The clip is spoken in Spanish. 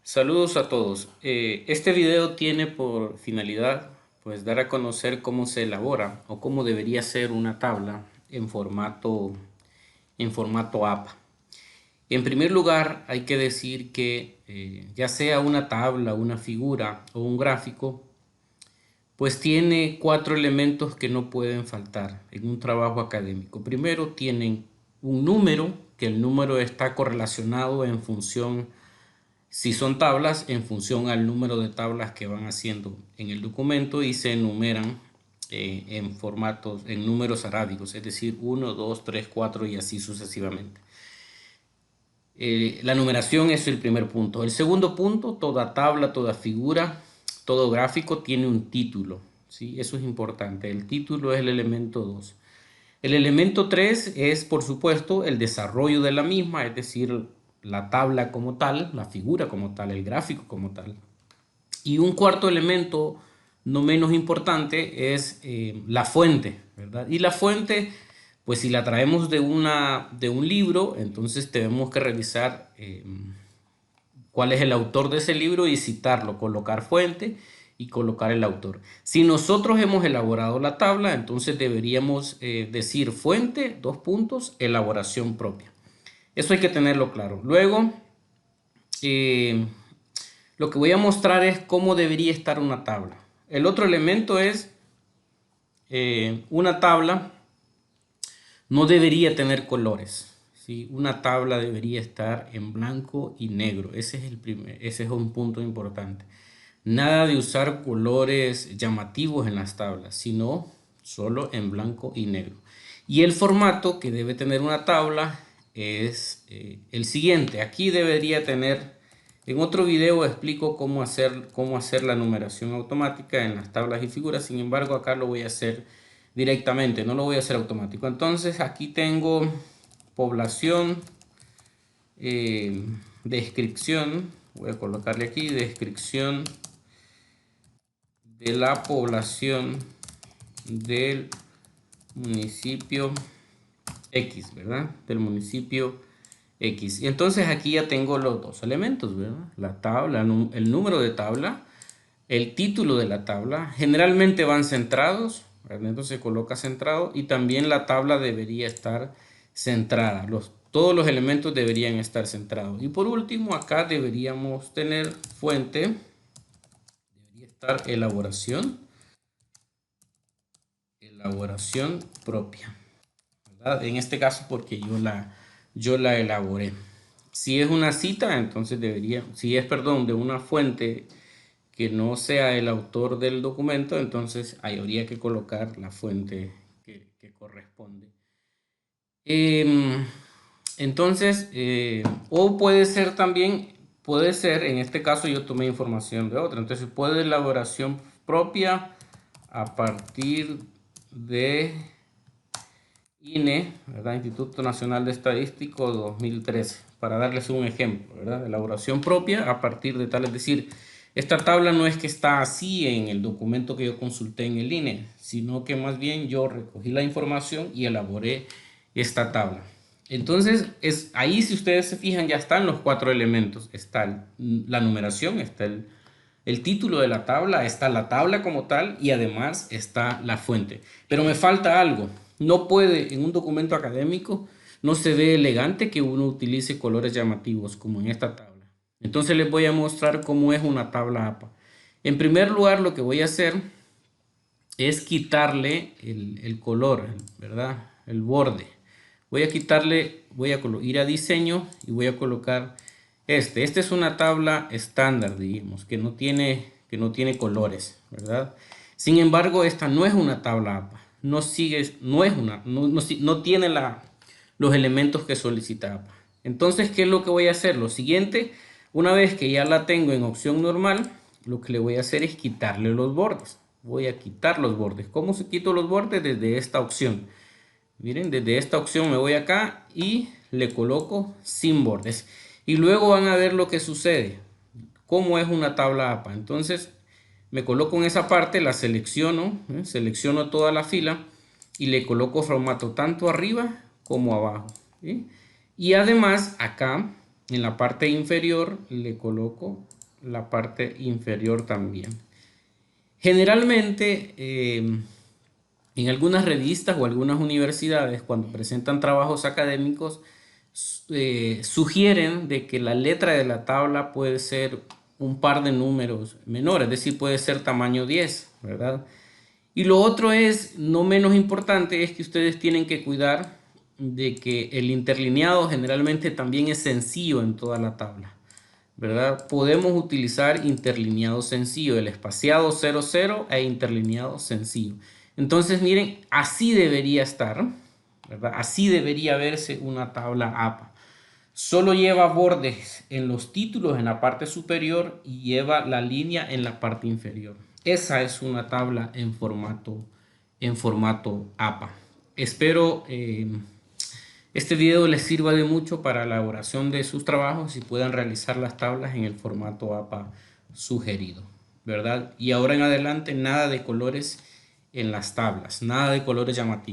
Saludos a todos. Este video tiene por finalidad pues dar a conocer cómo se elabora o cómo debería ser una tabla en formato APA. En primer lugar, hay que decir que ya sea una tabla, una figura o un gráfico, pues tiene cuatro elementos que no pueden faltar en un trabajo académico. Primero, tienen un número, que el número está correlacionado en función, si son tablas, en función al número de tablas que van haciendo en el documento y se enumeran en números arábigos, es decir, 1, 2, 3, 4 y así sucesivamente. La numeración es el primer punto. El segundo punto, toda tabla, toda figura, todo gráfico tiene un título, ¿sí? Eso es importante. El título es el elemento 2. El elemento 3 es, por supuesto, el desarrollo de la misma, es decir, la tabla como tal, la figura como tal, el gráfico como tal. Y un cuarto elemento, no menos importante, es la fuente, ¿verdad? Y la fuente, pues si la traemos de un libro, entonces tenemos que revisar cuál es el autor de ese libro y citarlo, colocar fuente y colocar el autor. Si nosotros hemos elaborado la tabla, entonces deberíamos decir fuente, dos puntos, elaboración propia. Eso hay que tenerlo claro. Luego, eh, lo que voy a mostrar es cómo debería estar una tabla. El otro elemento es una tabla no debería tener colores, ¿sí? Una tabla debería estar en blanco y negro. Ese es un punto importante. Nada de usar colores llamativos en las tablas, sino solo en blanco y negro. Y el formato que debe tener una tabla es el siguiente. Aquí debería tener, en otro video explico cómo hacer la numeración automática en las tablas y figuras. Sin embargo, acá lo voy a hacer directamente, no lo voy a hacer automático. Entonces aquí tengo población, descripción, voy a colocarle aquí descripción de la población del municipio X, ¿verdad? Del municipio X. Y entonces aquí ya tengo los dos elementos, ¿verdad? La tabla, el número de tabla, el título de la tabla. Generalmente van centrados, ¿verdad? Entonces se coloca centrado y también la tabla debería estar centrada. Todos los elementos deberían estar centrados. Y por último, acá deberíamos tener fuente, debería estar elaboración propia, ¿verdad? En este caso porque yo la elaboré. Si es una cita, entonces si es, perdón, de una fuente que no sea el autor del documento, entonces ahí habría que colocar la fuente que corresponde. Em, entonces, o puede ser también, puede ser, en este caso yo tomé información de otra, entonces puede elaboración propia a partir de INE, ¿verdad? Instituto Nacional de Estadístico 2013, para darles un ejemplo, ¿verdad? Elaboración propia a partir de tal, es decir, esta tabla no es que está así en el documento que yo consulté en el INE, sino que más bien yo recogí la información y elaboré esta tabla. Entonces, ahí si ustedes se fijan, ya están los cuatro elementos. Está la numeración, está el título de la tabla, está la tabla como tal y además está la fuente. Pero me falta algo. No puede, en un documento académico, no se ve elegante que uno utilice colores llamativos como en esta tabla. Entonces les voy a mostrar cómo es una tabla APA. En primer lugar, lo que voy a hacer es quitarle el color, ¿verdad? El borde. Voy a quitarle, voy a ir a diseño y voy a colocar este. Esta es una tabla estándar, digamos, que no tiene colores, ¿verdad? Sin embargo, esta no es una tabla APA. No sigue, no es una, no tiene los elementos que solicita APA. Entonces, ¿qué es lo que voy a hacer? Lo siguiente, una vez que ya la tengo en opción normal, lo que le voy a hacer es quitarle los bordes. Voy a quitar los bordes. ¿Cómo se quito los bordes? Desde esta opción. Miren, desde esta opción me voy acá y le coloco sin bordes. Y luego van a ver lo que sucede. Cómo es una tabla APA. Entonces me coloco en esa parte, la selecciono, selecciono toda la fila y le coloco formato tanto arriba como abajo, ¿sí? Y además acá En la parte inferior le coloco la parte inferior también. Generalmente, en algunas revistas o algunas universidades, cuando presentan trabajos académicos, sugieren de que la letra de la tabla puede ser un par de números menores, es decir, puede ser tamaño 10, ¿verdad? Y lo otro es, no menos importante, es que ustedes tienen que cuidar de que el interlineado generalmente también es sencillo en toda la tabla, ¿verdad? Podemos utilizar interlineado sencillo, el espaciado 00 e interlineado sencillo. Entonces, miren, así debería estar, ¿verdad? Así debería verse una tabla APA. Solo lleva bordes en los títulos en la parte superior y lleva la línea en la parte inferior. Esa es una tabla en formato APA. Espero este video les sirva de mucho para la elaboración de sus trabajos y puedan realizar las tablas en el formato APA sugerido, ¿verdad? Y ahora en adelante nada de colores en las tablas, nada de colores llamativos.